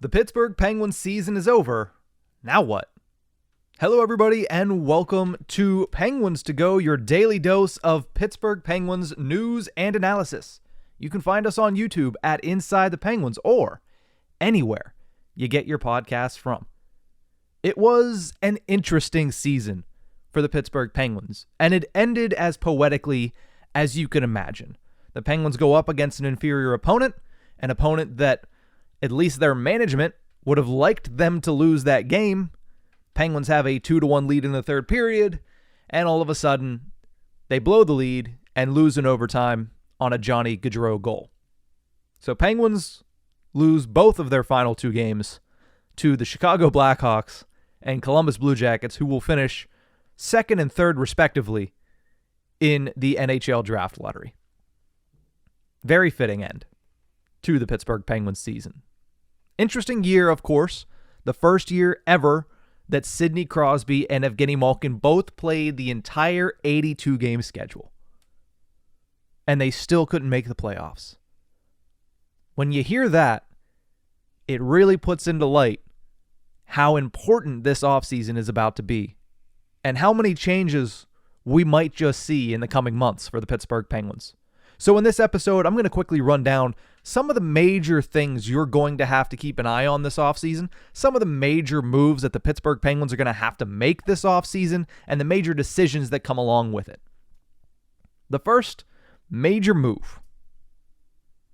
The Pittsburgh Penguins season is over. Now what? Hello, everybody, and welcome to Penguins to Go, your daily dose of Pittsburgh Penguins news and analysis. You can find us on YouTube at Inside the Penguins or anywhere you get your podcasts from. It was an interesting season for the Pittsburgh Penguins, and it ended as poetically as you can imagine. The Penguins go up against an inferior opponent, an opponent that at least their management would have liked them to lose that game. Penguins have a 2-1 lead in the third period, and all of a sudden, they blow the lead and lose in overtime on a Johnny Gaudreau goal. So Penguins lose both of their final two games to the Chicago Blackhawks and Columbus Blue Jackets, who will finish second and third respectively in the NHL draft lottery. Very fitting end to the Pittsburgh Penguins season. Interesting year, of course. The first year ever that Sidney Crosby and Evgeny Malkin both played the entire 82-game schedule. And they still couldn't make the playoffs. When you hear that, it really puts into light how important this offseason is about to be and how many changes we might just see in the coming months for the Pittsburgh Penguins. So in this episode, I'm going to quickly run down some of the major things you're going to have to keep an eye on this offseason, some of the major moves that the Pittsburgh Penguins are going to have to make this offseason, and the major decisions that come along with it. The first major move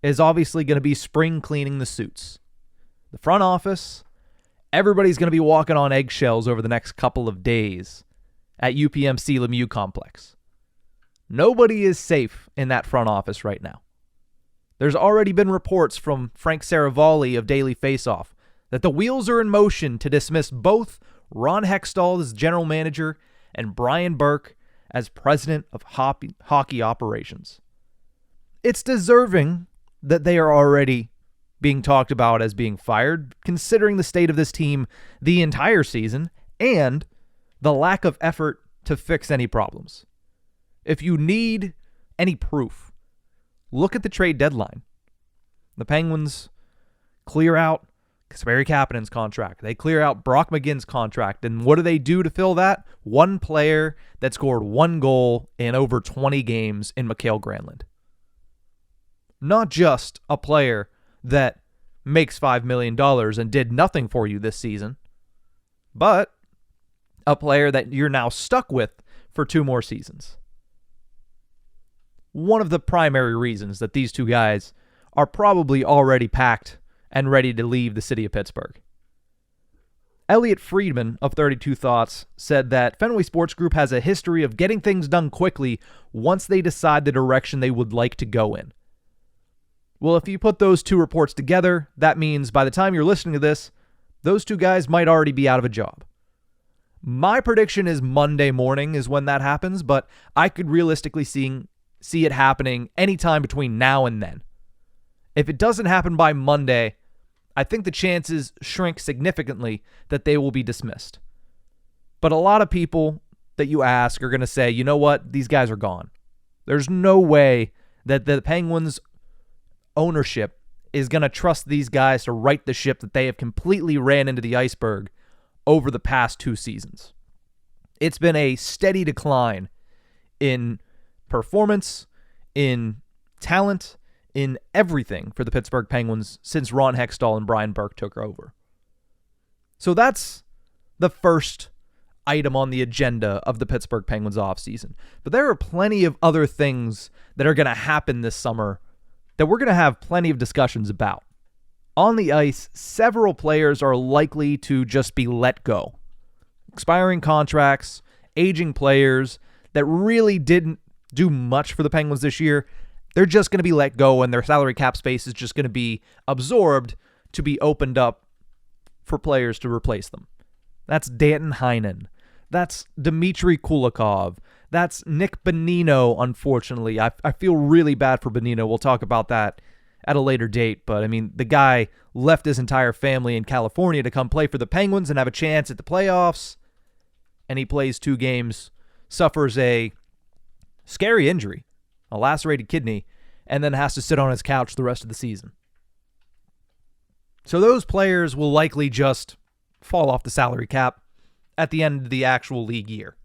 is obviously going to be spring cleaning the suits. The front office, everybody's going to be walking on eggshells over the next couple of days at UPMC Lemieux Complex. Nobody is safe in that front office right now. There's already been reports from Frank Saravalli of Daily Faceoff that the wheels are in motion to dismiss both Ron Hextall as general manager and Brian Burke as president of hockey operations. It's deserving that they are already being talked about as being fired, considering the state of this team the entire season and the lack of effort to fix any problems. If you need any proof, look at the trade deadline. The Penguins clear out Kasperi Kapanen's contract. They clear out Brock McGinn's contract. And what do they do to fill that? One player that scored one goal in over 20 games in Mikael Granlund. Not just a player that makes $5 million and did nothing for you this season, but a player that you're now stuck with for 2 more seasons. One of the primary reasons that these two guys are probably already packed and ready to leave the city of Pittsburgh. Elliot Friedman of 32 Thoughts said that Fenway Sports Group has a history of getting things done quickly once they decide the direction they would like to go in. Well, if you put those two reports together, that means by the time you're listening to this, those two guys might already be out of a job. My prediction is Monday morning is when that happens, but I could realistically see it happening anytime between now and then. If it doesn't happen by Monday, I think the chances shrink significantly that they will be dismissed. But a lot of people that you ask are going to say, you know what, these guys are gone. There's no way that the Penguins ownership is going to trust these guys to right the ship that they have completely ran into the Ice-Burgh over the past 2 seasons. It's been a steady decline in performance, in talent, in everything for the Pittsburgh Penguins since Ron Hextall and Brian Burke took over. So that's the first item on the agenda of the Pittsburgh Penguins offseason. But there are plenty of other things that are going to happen this summer that we're going to have plenty of discussions about. On the ice, several players are likely to just be let go. Expiring contracts, aging players that really didn't do much for the Penguins this year, they're just going to be let go and their salary cap space is just going to be absorbed to be opened up for players to replace them. That's Danton Heinen. That's Dmitry Kulikov. That's Nick Bonino, unfortunately. I feel really bad for Bonino. We'll talk about that at a later date, but I mean, the guy left his entire family in California to come play for the Penguins and have a chance at the playoffs, and he plays 2 games, suffers a scary injury, a lacerated kidney, and then has to sit on his couch the rest of the season. So those players will likely just fall off the salary cap at the end of the actual league year.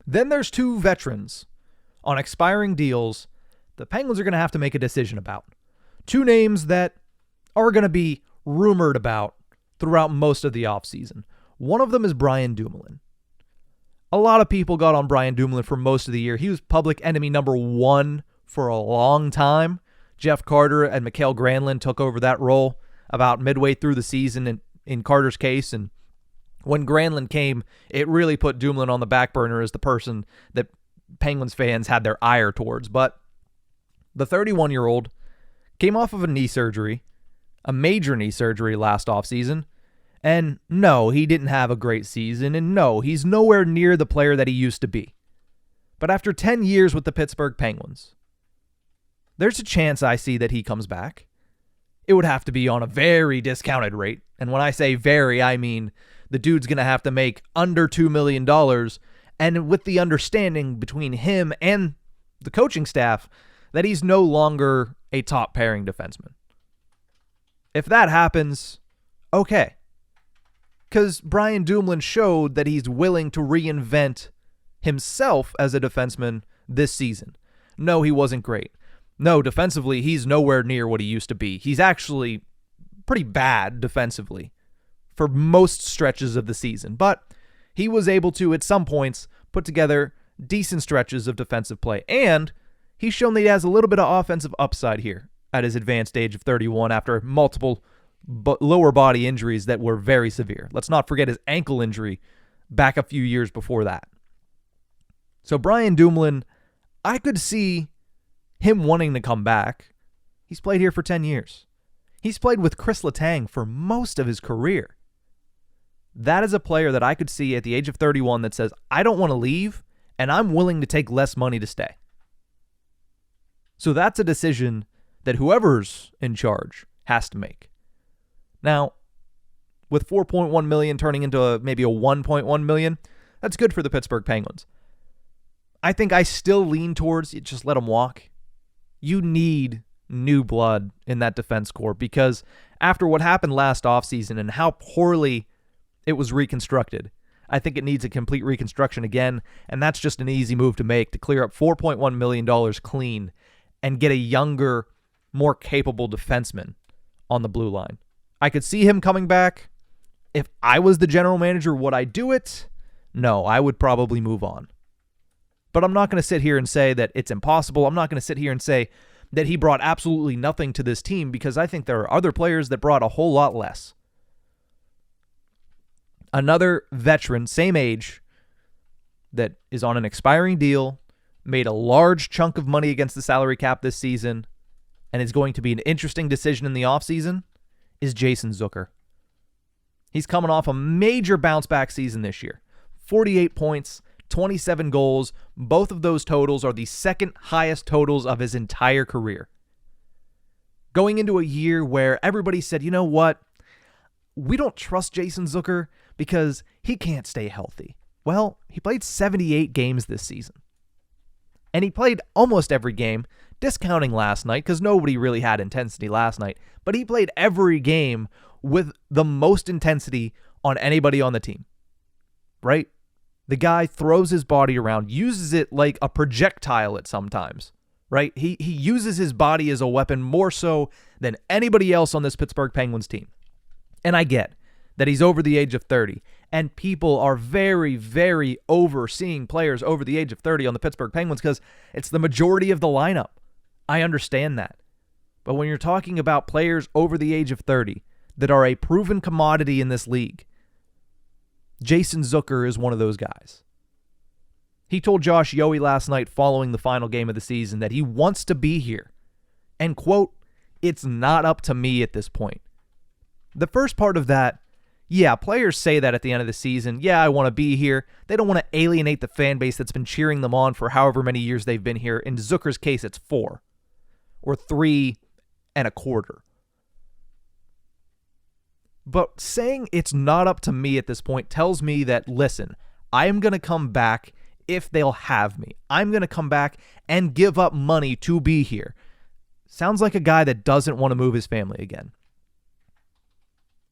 Then there's 2 veterans on expiring deals the Penguins are going to have to make a decision about. 2 names that are going to be rumored about throughout most of the offseason. One of them is Brian Dumoulin. A lot of people got on Brian Dumoulin for most of the year. He was public enemy number 1 for a long time. Jeff Carter and Mikael Granlund took over that role about midway through the season in Carter's case. And when Granlund came, it really put Dumoulin on the back burner as the person that Penguins fans had their ire towards. But the 31-year-old came off of a knee surgery, a major knee surgery last offseason. And no, he didn't have a great season. And no, he's nowhere near the player that he used to be. But after 10 years with the Pittsburgh Penguins, there's a chance I see that he comes back. It would have to be on a very discounted rate. And when I say very, I mean the dude's going to have to make under $2 million. And with the understanding between him and the coaching staff that he's no longer a top pairing defenseman. If that happens, okay. Because Brian Dumoulin showed that he's willing to reinvent himself as a defenseman this season. No, he wasn't great. No, defensively, he's nowhere near what he used to be. He's actually pretty bad defensively for most stretches of the season. But he was able to, at some points, put together decent stretches of defensive play. And he's shown that he has a little bit of offensive upside here at his advanced age of 31 after multiple lower body injuries that were very severe. Let's not forget his ankle injury back a few years before that. So Brian Dumoulin, I could see him wanting to come back. He's played here for 10 years. He's played with Chris Letang for most of his career. That is a player that I could see at the age of 31 that says, I don't want to leave, and I'm willing to take less money to stay. So that's a decision that whoever's in charge has to make. Now, with $4.1 million turning into maybe a $1.1 million, that's good for the Pittsburgh Penguins. I think I still lean towards just let him walk. You need new blood in that defense corps because after what happened last offseason and how poorly it was reconstructed, I think it needs a complete reconstruction again, and that's just an easy move to make to clear up $4.1 million clean and get a younger, more capable defenseman on the blue line. I could see him coming back. If I was the general manager, would I do it? No, I would probably move on. But I'm not going to sit here and say that it's impossible. I'm not going to sit here and say that he brought absolutely nothing to this team because I think there are other players that brought a whole lot less. Another veteran, same age, that is on an expiring deal, made a large chunk of money against the salary cap this season, and is going to be an interesting decision in the offseason, is Jason Zucker. He's coming off a major bounce-back season this year. 48 points, 27 goals. Both of those totals are the second highest totals of his entire career. Going into a year where everybody said, you know what? We don't trust Jason Zucker because he can't stay healthy. Well, he played 78 games this season. And he played almost every game, discounting last night because nobody really had intensity last night. But he played every game with the most intensity on anybody on the team. Right? The guy throws his body around, uses it like a projectile at sometimes. Right? He uses his body as a weapon more so than anybody else on this Pittsburgh Penguins team. And I get that he's over the age of 30. And people are very, very overseeing players over the age of 30 on the Pittsburgh Penguins because it's the majority of the lineup. I understand that. But when you're talking about players over the age of 30 that are a proven commodity in this league, Jason Zucker is one of those guys. He told Josh Yohe last night following the final game of the season that he wants to be here. And, quote, it's not up to me at this point. The first part of that, yeah, players say that at the end of the season. Yeah, I want to be here. They don't want to alienate the fan base that's been cheering them on for however many years they've been here. In Zucker's case, it's 4 or 3 1/4. But saying it's not up to me at this point tells me that, listen, I am going to come back if they'll have me. I'm going to come back and give up money to be here. Sounds like a guy that doesn't want to move his family again.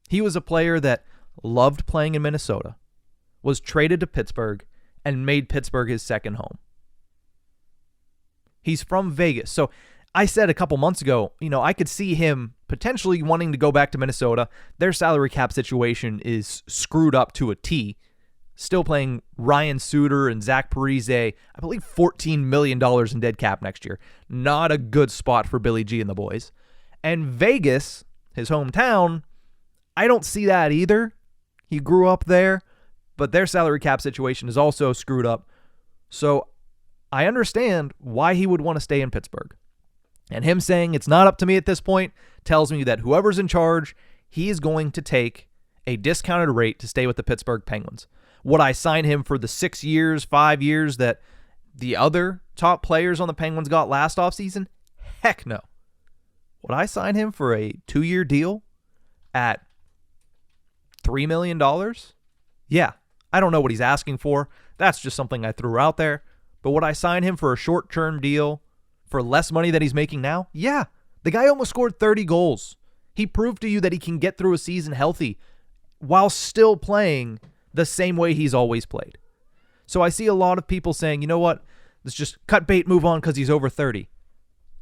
He was a player that loved playing in Minnesota, was traded to Pittsburgh, and made Pittsburgh his second home. He's from Vegas. So I said a couple months ago, I could see him potentially wanting to go back to Minnesota. Their salary cap situation is screwed up to a T. Still playing Ryan Suter and Zach Parise, I believe $14 million in dead cap next year. Not a good spot for Billy G and the boys. And Vegas, his hometown, I don't see that either. He grew up there, but their salary cap situation is also screwed up. So I understand why he would want to stay in Pittsburgh. And him saying it's not up to me at this point tells me that whoever's in charge, he is going to take a discounted rate to stay with the Pittsburgh Penguins. Would I sign him for the 6 years, 5 years that the other top players on the Penguins got last offseason? Heck no. Would I sign him for a 2-year deal at $3 million? Yeah, I don't know what he's asking for. That's just something I threw out there. But would I sign him for a short-term deal for less money that he's making now? Yeah. The guy almost scored 30 goals. He proved to you that he can get through a season healthy while still playing the same way he's always played. So I see a lot of people saying, you know what, let's just cut bait, move on because he's over 30.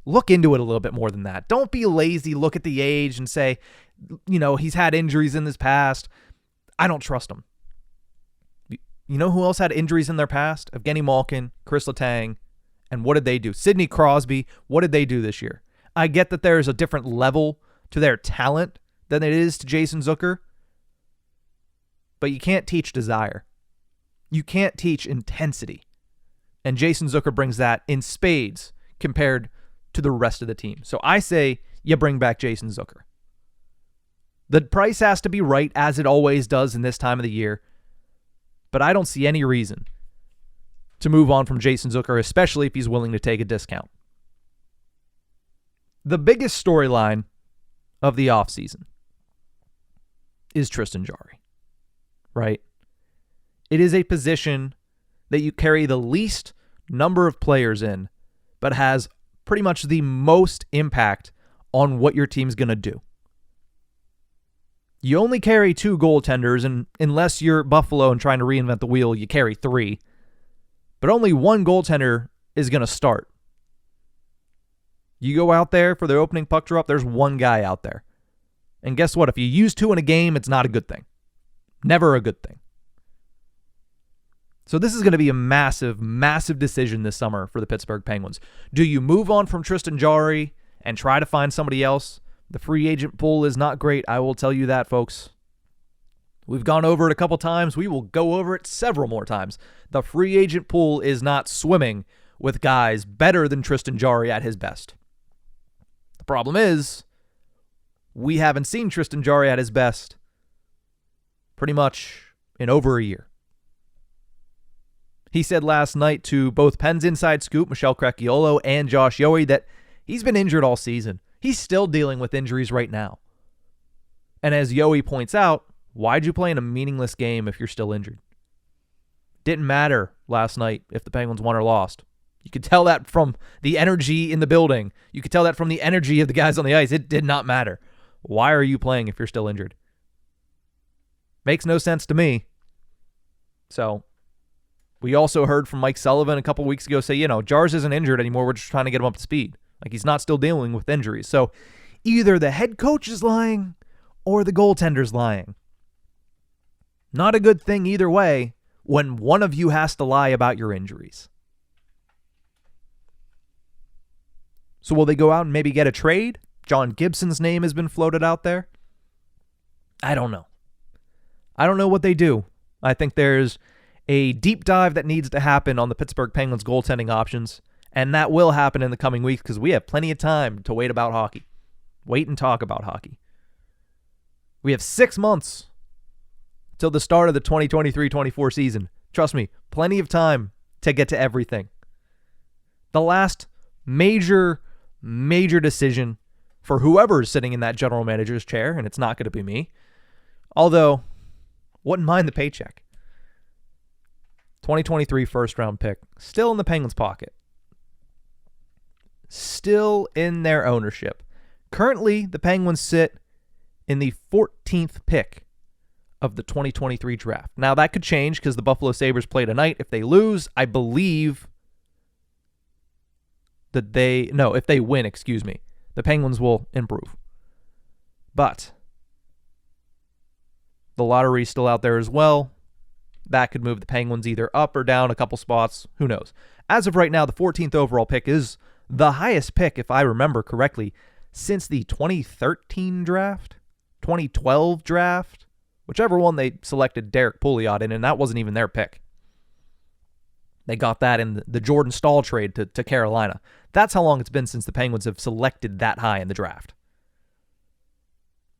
Look into it a little bit more than that. Don't be lazy, look at the age and say, he's had injuries in his past. I don't trust him. You know who else had injuries in their past? Evgeny Malkin, Chris Letang, and what did they do? Sidney Crosby, what did they do this year? I get that there's a different level to their talent than it is to Jason Zucker, but you can't teach desire. You can't teach intensity. And Jason Zucker brings that in spades compared to the rest of the team. So I say you bring back Jason Zucker. The price has to be right, as it always does in this time of the year, but I don't see any reason to move on from Jason Zucker, especially if he's willing to take a discount. The biggest storyline of the offseason is Tristan Jarry, right? It is a position that you carry the least number of players in, but has pretty much the most impact on what your team's going to do. You only carry 2 goaltenders, and unless you're Buffalo and trying to reinvent the wheel, you carry 3. But only 1 goaltender is going to start. You go out there for the opening puck drop, there's 1 guy out there. And guess what? If you use 2 in a game, it's not a good thing. Never a good thing. So this is going to be a massive, massive decision this summer for the Pittsburgh Penguins. Do you move on from Tristan Jarry and try to find somebody else? The free agent pool is not great, I will tell you that, folks. We've gone over it a couple times. We will go over it several more times. The free agent pool is not swimming with guys better than Tristan Jarry at his best. The problem is, we haven't seen Tristan Jarry at his best pretty much in over a year. He said last night to both Penn's Inside Scoop, Michelle Crecchiolo, and Josh Yohe that he's been injured all season. He's still dealing with injuries right now. And as Yohe points out, why'd you play in a meaningless game if you're still injured? Didn't matter last night if the Penguins won or lost. You could tell that from the energy in the building. You could tell that from the energy of the guys on the ice. It did not matter. Why are you playing if you're still injured? Makes no sense to me. So, we also heard from Mike Sullivan a couple weeks ago say, Jars isn't injured anymore. We're just trying to get him up to speed. Like, he's not still dealing with injuries. So, either the head coach is lying or the goaltender's lying. Not a good thing either way when one of you has to lie about your injuries. So will they go out and maybe get a trade? John Gibson's name has been floated out there. I don't know. I don't know what they do. I think there's a deep dive that needs to happen on the Pittsburgh Penguins goaltending options, and that will happen in the coming weeks because we have plenty of time to wait about hockey. Wait and talk about hockey. We have 6 months till the start of the 2023-24 season. Trust me, plenty of time to get to everything. The last major decision for whoever's sitting in that general manager's chair, and it's not going to be me, although wouldn't mind the paycheck. 2023 first-round pick, still in the Penguins' pocket. Still in their ownership. Currently, the Penguins sit in the 14th pick of the 2023 draft. Now, that could change because the Buffalo Sabres play tonight. If they lose, I believe that if they win, the Penguins will improve. But the lottery's still out there as well. That could move the Penguins either up or down a couple spots. Who knows? As of right now, the 14th overall pick is the highest pick, if I remember correctly, since the 2013 draft, 2012 draft, whichever one they selected Derek Pouliot in, and that wasn't even their pick. They got that in the Jordan Staal trade to Carolina. That's how long it's been since the Penguins have selected that high in the draft.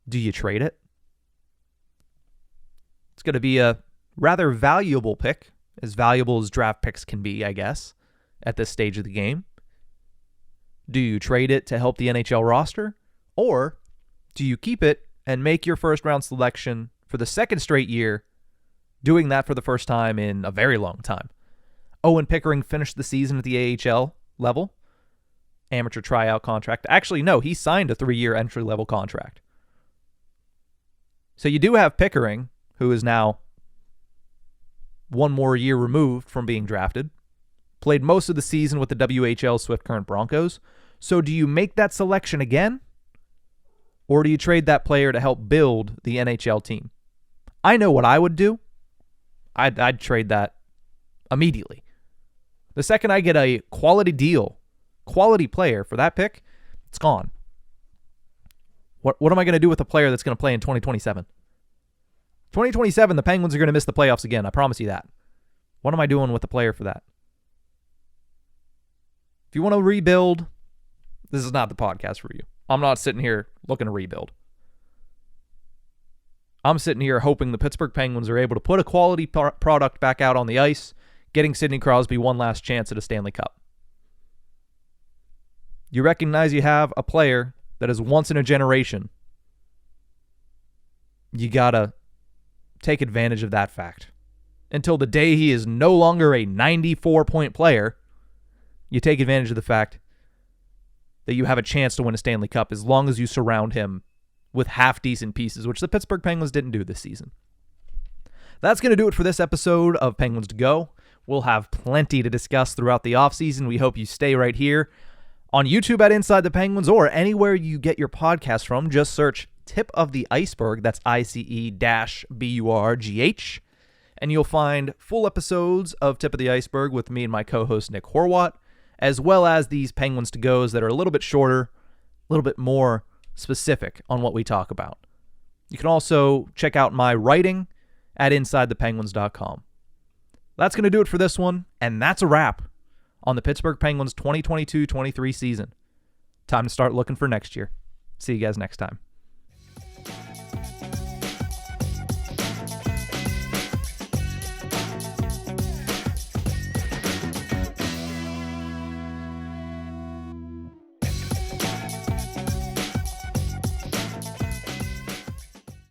Do you trade it? It's going to be a rather valuable pick, as valuable as draft picks can be, I guess, at this stage of the game. Do you trade it to help the NHL roster? Or do you keep it and make your first round selection for the second straight year, doing that for the first time in a very long time? Owen Pickering finished the season at the AHL level, amateur tryout contract. Actually, no, he signed a 3-year entry-level contract. So you do have Pickering, who is now one more year removed from being drafted, played most of the season with the WHL Swift Current Broncos. So do you make that selection again? Or do you trade that player to help build the NHL team? I know what I would do. I'd trade that immediately. The second I get a quality deal, quality player for that pick, it's gone. What am I going to do with a player that's going to play in 2027? 2027, the Penguins are going to miss the playoffs again. I promise you that. What am I doing with a player for that? If you want to rebuild, this is not the podcast for you. I'm not sitting here looking to rebuild. I'm sitting here hoping the Pittsburgh Penguins are able to put a quality product back out on the ice, getting Sidney Crosby one last chance at a Stanley Cup. You recognize you have a player that is once in a generation. You got to take advantage of that fact. Until the day he is no longer a 94-point player, you take advantage of the fact that you have a chance to win a Stanley Cup as long as you surround him with half-decent pieces, which the Pittsburgh Penguins didn't do this season. That's going to do it for this episode of Penguins to Go. We'll have plenty to discuss throughout the offseason. We hope you stay right here on YouTube at Inside the Penguins or anywhere you get your podcast from. Just search Tip of the Ice-Burgh, that's ICE-BURGH, and you'll find full episodes of Tip of the Ice-Burgh with me and my co-host Nick Horwat, as well as these Penguins to Go's that are a little bit shorter, a little bit more specific on what we talk about. You can also check out my writing at InsideThePenguins.com. That's going to do it for this one, and that's a wrap on the Pittsburgh Penguins 2022-23 season. Time to start looking for next year. See you guys next time.